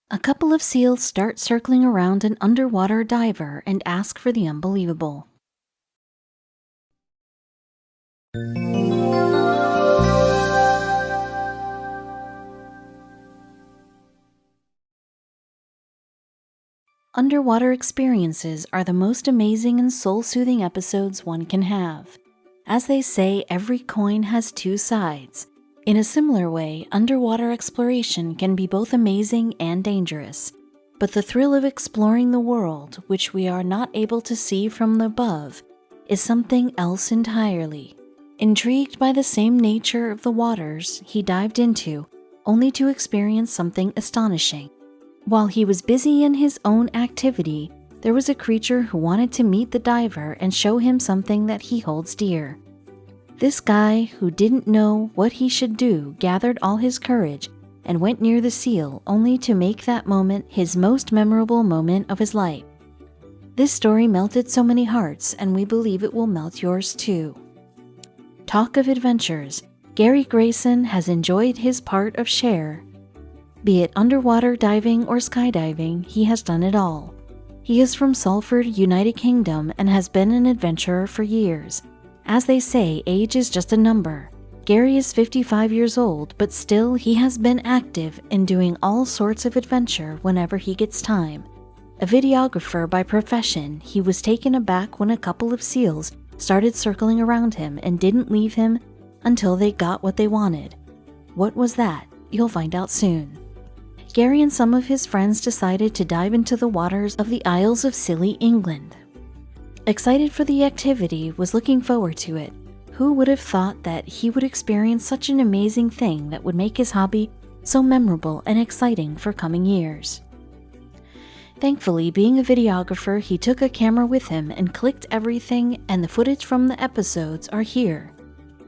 A couple of seals start circling around an underwater diver and ask for the unbelievable. Underwater experiences are the most amazing and soul-soothing episodes one can have. As they say, every coin has two sides. In a similar way, underwater exploration can be both amazing and dangerous. But the thrill of exploring the world, which we are not able to see from above, is something else entirely. Intrigued by the same nature of the waters he dived into, only to experience something astonishing. While he was busy in his own activity, there was a creature who wanted to meet the diver and show him something that he holds dear. This guy, who didn't know what he should do, gathered all his courage and went near the seal, only to make that moment his most memorable moment of his life. This story melted so many hearts, and we believe it will melt yours too. Talk of adventures, Gary Grayson has enjoyed his part of share. Be it underwater diving or skydiving, he has done it all. He is from Salford, United Kingdom, and has been an adventurer for years. As they say, age is just a number. Gary is 55 years old, but still he has been active in doing all sorts of adventure whenever he gets time. A videographer by profession, he was taken aback when a couple of seals started circling around him and didn't leave him until they got what they wanted. What was that? You'll find out soon. Gary and some of his friends decided to dive into the waters of the Isles of Scilly, England. Excited for the activity, was looking forward to it. Who would have thought that he would experience such an amazing thing that would make his hobby so memorable and exciting for coming years? Thankfully, being a videographer, he took a camera with him and clicked everything, and the footage from the episodes are here.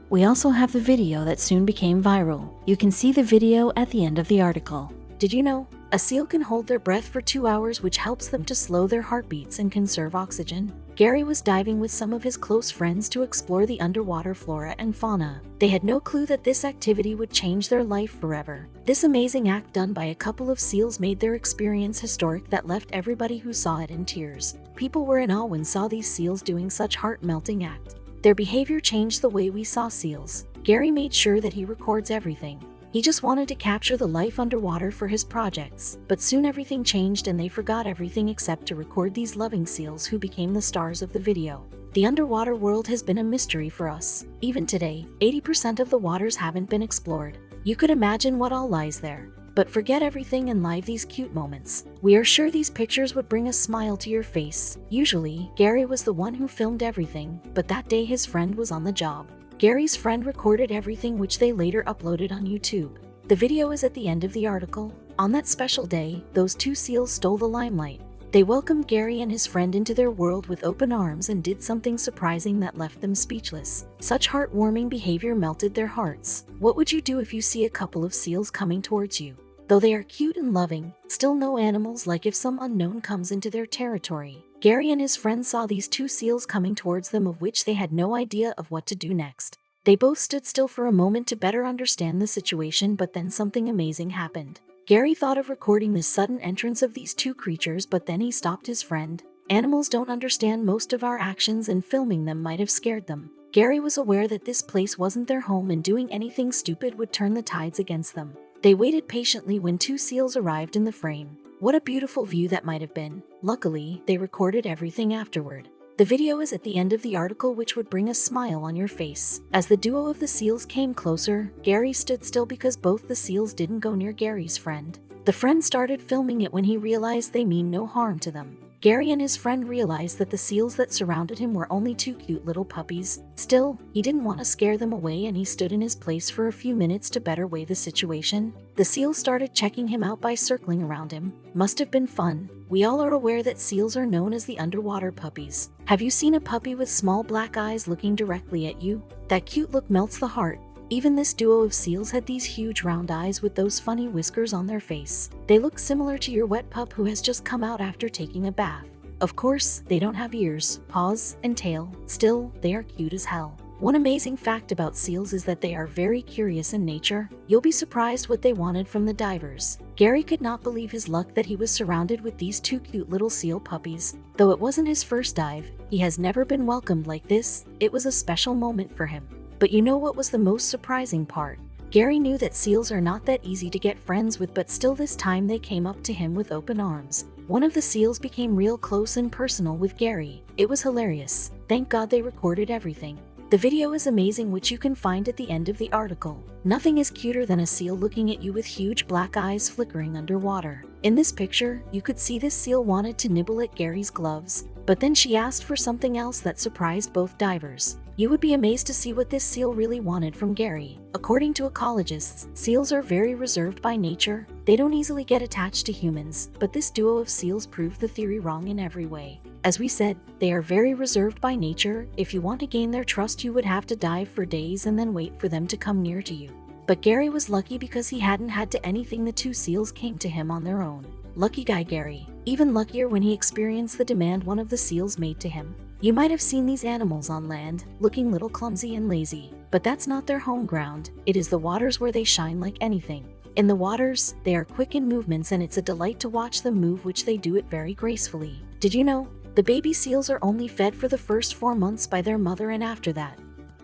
We also have the video that soon became viral. You can see the video at the end of the article. Did you know? A seal can hold their breath for 2 hours, which helps them to slow their heartbeats and conserve oxygen. Gary was diving with some of his close friends to explore the underwater flora and fauna. They had no clue that this activity would change their life forever. This amazing act done by a couple of seals made their experience historic that left everybody who saw it in tears. People were in awe when saw these seals doing such heart-melting act. Their behavior changed the way we saw seals. Gary made sure that he records everything. He just wanted to capture the life underwater for his projects, but soon everything changed and they forgot everything except to record these loving seals who became the stars of the video. The underwater world has been a mystery for us. Even today, 80% of the waters haven't been explored. You could imagine what all lies there. But forget everything and live these cute moments. We are sure these pictures would bring a smile to your face. Usually, Gary was the one who filmed everything, but that day his friend was on the job. Gary's friend recorded everything, which they later uploaded on YouTube. The video is at the end of the article. On that special day, those two seals stole the limelight. They welcomed Gary and his friend into their world with open arms and did something surprising that left them speechless. Such heartwarming behavior melted their hearts. What would you do if you see a couple of seals coming towards you? Though they are cute and loving, still no animals like if some unknown comes into their territory. Gary and his friends saw these two seals coming towards them, of which they had no idea of what to do next. They both stood still for a moment to better understand the situation, but then something amazing happened. Gary thought of recording the sudden entrance of these two creatures, but then he stopped his friend. Animals don't understand most of our actions, and filming them might have scared them. Gary was aware that this place wasn't their home and doing anything stupid would turn the tides against them. They waited patiently when two seals arrived in the frame. What a beautiful view that might have been. Luckily, they recorded everything afterward. The video is at the end of the article, which would bring a smile on your face. As the duo of the seals came closer, Gary stood still because both the seals didn't go near Gary's friend. The friend started filming it when he realized they mean no harm to them. Gary and his friend realized that the seals that surrounded him were only two cute little puppies. Still, he didn't want to scare them away, and he stood in his place for a few minutes to better weigh the situation. The seals started checking him out by circling around him. Must have been fun. We all are aware that seals are known as the underwater puppies. Have you seen a puppy with small black eyes looking directly at you? That cute look melts the heart. Even this duo of seals had these huge round eyes with those funny whiskers on their face. They look similar to your wet pup who has just come out after taking a bath. Of course, they don't have ears, paws, and tail. Still, they are cute as hell. One amazing fact about seals is that they are very curious in nature. You'll be surprised what they wanted from the divers. Gary could not believe his luck that he was surrounded with these two cute little seal puppies. Though it wasn't his first dive, he has never been welcomed like this. It was a special moment for him. But you know what was the most surprising part? Gary knew that seals are not that easy to get friends with, but still this time they came up to him with open arms. One of the seals became real close and personal with Gary. It was hilarious. Thank God they recorded everything. The video is amazing, which you can find at the end of the article. Nothing is cuter than a seal looking at you with huge black eyes flickering underwater. In this picture, you could see this seal wanted to nibble at Gary's gloves, but then she asked for something else that surprised both divers. You would be amazed to see what this seal really wanted from Gary. According to ecologists, seals are very reserved by nature. They don't easily get attached to humans, but this duo of seals proved the theory wrong in every way. As we said, they are very reserved by nature. If you want to gain their trust, you would have to dive for days and then wait for them to come near to you. But Gary was lucky because he hadn't had to anything. The two seals came to him on their own. Lucky guy Gary. Even luckier when he experienced the demand one of the seals made to him. You might have seen these animals on land, looking little clumsy and lazy, but that's not their home ground. It is the waters where they shine like anything. In the waters, they are quick in movements, and it's a delight to watch them move, which they do it very gracefully. Did you know? The baby seals are only fed for the first 4 months by their mother, and after that,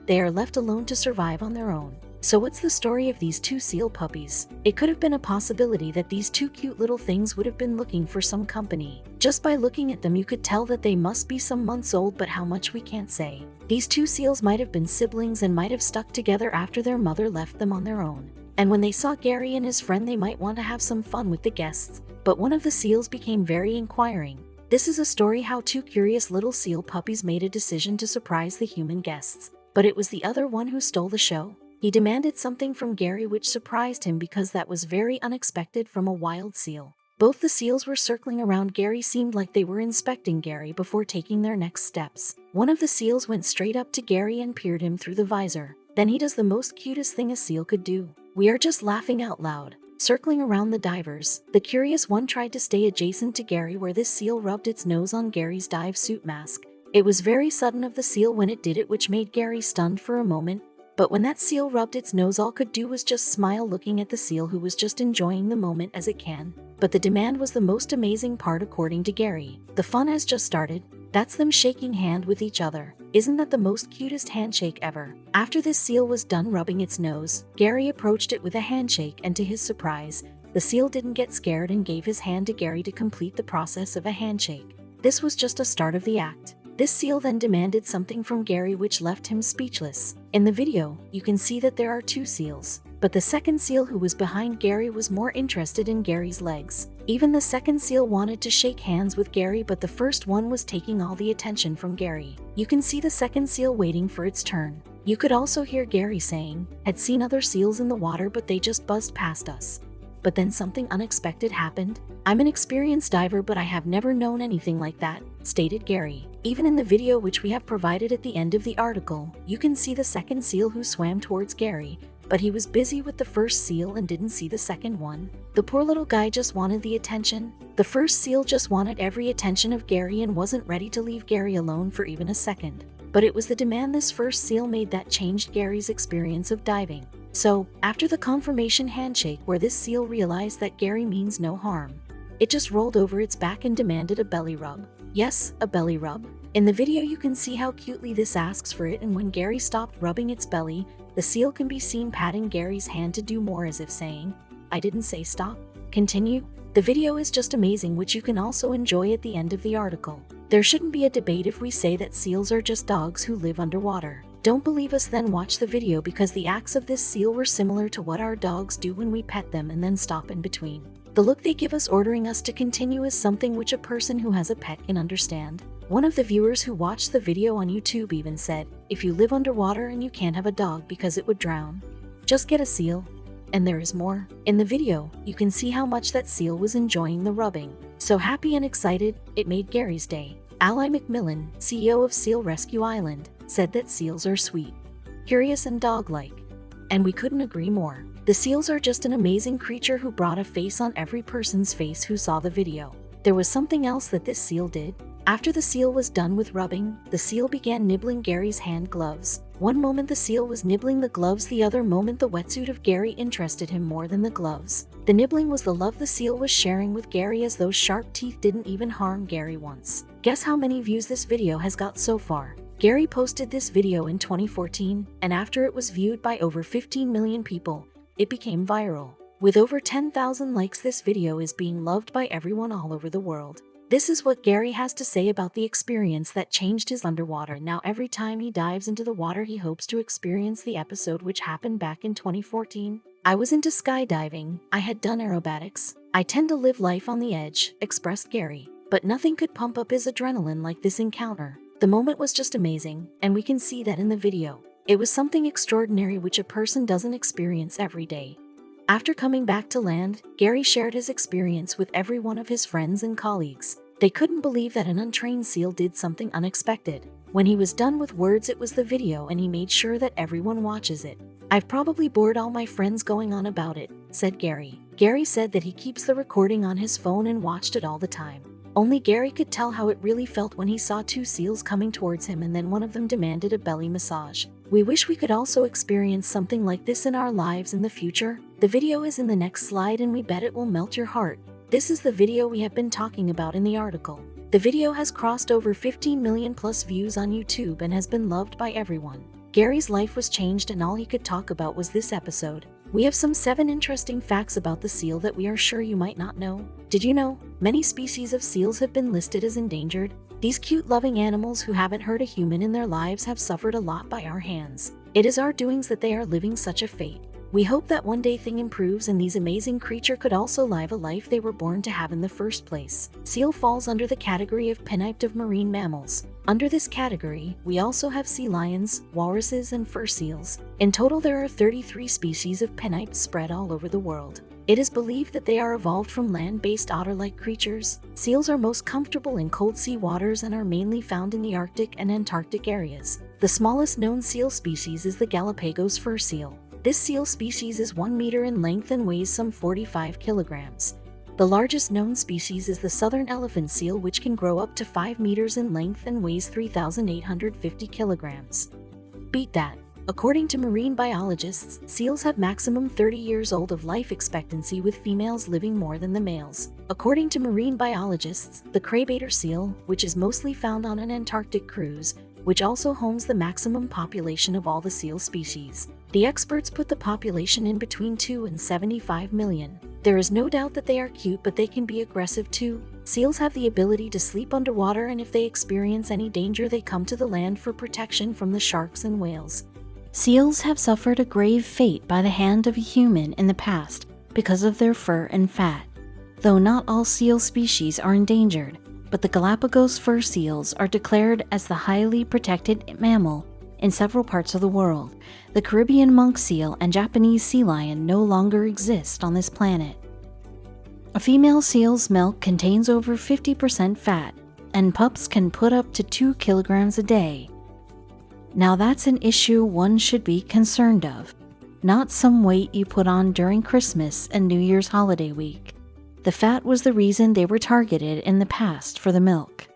they are left alone to survive on their own. So what's the story of these two seal puppies? It could have been a possibility that these two cute little things would have been looking for some company. Just by looking at them, you could tell that they must be some months old, but how much we can't say. These two seals might have been siblings and might have stuck together after their mother left them on their own. And when they saw Gary and his friend, they might want to have some fun with the guests. But one of the seals became very inquiring. This is a story how two curious little seal puppies made a decision to surprise the human guests. But it was the other one who stole the show. He demanded something from Gary which surprised him because that was very unexpected from a wild seal. Both the seals were circling around Gary, seemed like they were inspecting Gary before taking their next steps. One of the seals went straight up to Gary and peered him through the visor. Then he does the most cutest thing a seal could do. We are just laughing out loud. Circling around the divers, the curious one tried to stay adjacent to Gary, where this seal rubbed its nose on Gary's dive suit mask. It was very sudden of the seal when it did it, which made Gary stunned for a moment. But when that seal rubbed its nose, all could do was just smile, looking at the seal, who was just enjoying the moment as it can. But the demand was the most amazing part according to Gary. The fun has just started. That's them shaking hand with each other. Isn't that the most cutest handshake ever? After this seal was done rubbing its nose, Gary approached it with a handshake, and to his surprise, the seal didn't get scared and gave his hand to Gary to complete the process of a handshake. This was just a start of the act. This seal then demanded something from Gary which left him speechless. In the video, you can see that there are two seals, but the second seal, who was behind Gary, was more interested in Gary's legs. Even the second seal wanted to shake hands with Gary, but the first one was taking all the attention from Gary. You can see the second seal waiting for its turn. You could also hear Gary saying, "Had seen other seals in the water, but they just buzzed past us." But then something unexpected happened. "I'm an experienced diver, but I have never known anything like that," stated Gary. Even in the video, which we have provided at the end of the article, you can see the second seal who swam towards Gary, but he was busy with the first seal and didn't see the second one. The poor little guy just wanted the attention. The first seal just wanted every attention of Gary and wasn't ready to leave Gary alone for even a second. But it was the demand this first seal made that changed Gary's experience of diving. So, after the confirmation handshake, where this seal realized that Gary means no harm, it just rolled over its back and demanded a belly rub. Yes, a belly rub. In the video, you can see how cutely this asks for it, and when Gary stopped rubbing its belly, the seal can be seen patting Gary's hand to do more, as if saying, "I didn't say stop. Continue." The video is just amazing, which you can also enjoy at the end of the article. There shouldn't be a debate if we say that seals are just dogs who live underwater. Don't believe us? Then watch the video, because the acts of this seal were similar to what our dogs do when we pet them and then stop in between. The look they give us ordering us to continue is something which a person who has a pet can understand. One of the viewers who watched the video on YouTube even said, "If you live underwater and you can't have a dog because it would drown, just get a seal." And there is more. In the video, you can see how much that seal was enjoying the rubbing. So happy and excited, it made Gary's day. Ally McMillan, CEO of Seal Rescue Island, said that seals are sweet, curious, and dog-like. And we couldn't agree more. The seals are just an amazing creature who brought a face on every person's face who saw the video. There was something else that this seal did. After the seal was done with rubbing, the seal began nibbling Gary's hand gloves. One moment the seal was nibbling the gloves, the other moment the wetsuit of Gary interested him more than the gloves. The nibbling was the love the seal was sharing with Gary, as those sharp teeth didn't even harm Gary once. Guess how many views this video has got so far? Gary posted this video in 2014, and after it was viewed by over 15 million people, it became viral. With over 10,000 likes, this video is being loved by everyone all over the world. This is what Gary has to say about the experience that changed his underwater. Now every time he dives into the water, he hopes to experience the episode which happened back in 2014. I was into skydiving, I had done aerobatics. I tend to live life on the edge, expressed Gary. But nothing could pump up his adrenaline like this encounter. The moment was just amazing, and we can see that in the video. It was something extraordinary which a person doesn't experience every day. After coming back to land, Gary shared his experience with every one of his friends and colleagues. They couldn't believe that an untrained seal did something unexpected. When he was done with words, it was the video, and he made sure that everyone watches it. I've probably bored all my friends going on about it, said Gary. Gary said that he keeps the recording on his phone and watched it all the time. Only Gary could tell how it really felt when he saw two seals coming towards him, and then one of them demanded a belly massage. We wish we could also experience something like this in our lives in the future. The video is in the next slide, and we bet it will melt your heart. This is the video we have been talking about in the article. The video has crossed over 15 million plus views on YouTube and has been loved by everyone. Gary's life was changed, and all he could talk about was this episode. We have some 7 interesting facts about the seal that we are sure you might not know. Did you know many species of seals have been listed as endangered? These cute, loving animals who haven't hurt a human in their lives have suffered a lot by our hands. It is our doings that they are living such a fate. We hope that one day things improves and these amazing creatures could also live a life they were born to have in the first place. Seal falls under the category of pinniped of marine mammals. Under this category, we also have sea lions, walruses, and fur seals. In total, there are 33 species of pinniped spread all over the world. It is believed that they are evolved from land-based otter-like creatures. Seals are most comfortable in cold sea waters and are mainly found in the Arctic and Antarctic areas. The smallest known seal species is the Galapagos fur seal. This seal species is 1 meter in length and weighs some 45 kilograms. The largest known species is the southern elephant seal, which can grow up to 5 meters in length and weighs 3,850 kilograms. Beat that! According to marine biologists, seals have maximum 30 years old of life expectancy, with females living more than the males. According to marine biologists, the craybaiter seal, which is mostly found on an Antarctic cruise, which also homes the maximum population of all the seal species. The experts put the population in between 2 and 75 million. There is no doubt that they are cute, but they can be aggressive too. Seals have the ability to sleep underwater, and if they experience any danger, they come to the land for protection from the sharks and whales. Seals have suffered a grave fate by the hand of a human in the past because of their fur and fat. Though not all seal species are endangered, but the Galapagos fur seals are declared as the highly protected mammal in several parts of the world. The Caribbean monk seal and Japanese sea lion no longer exist on this planet. A female seal's milk contains over 50% fat, and pups can put up to 2 kilograms a day. Now that's an issue one should be concerned of, not some weight you put on during Christmas and New Year's holiday week. The fat was the reason they were targeted in the past for the milk.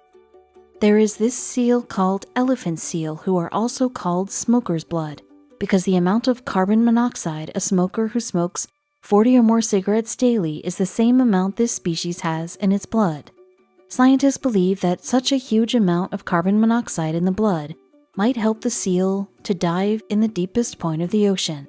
There is this seal called elephant seal, who are also called smoker's blood, because the amount of carbon monoxide a smoker who smokes 40 or more cigarettes daily is the same amount this species has in its blood. Scientists believe that such a huge amount of carbon monoxide in the blood might help the seal to dive in the deepest point of the ocean.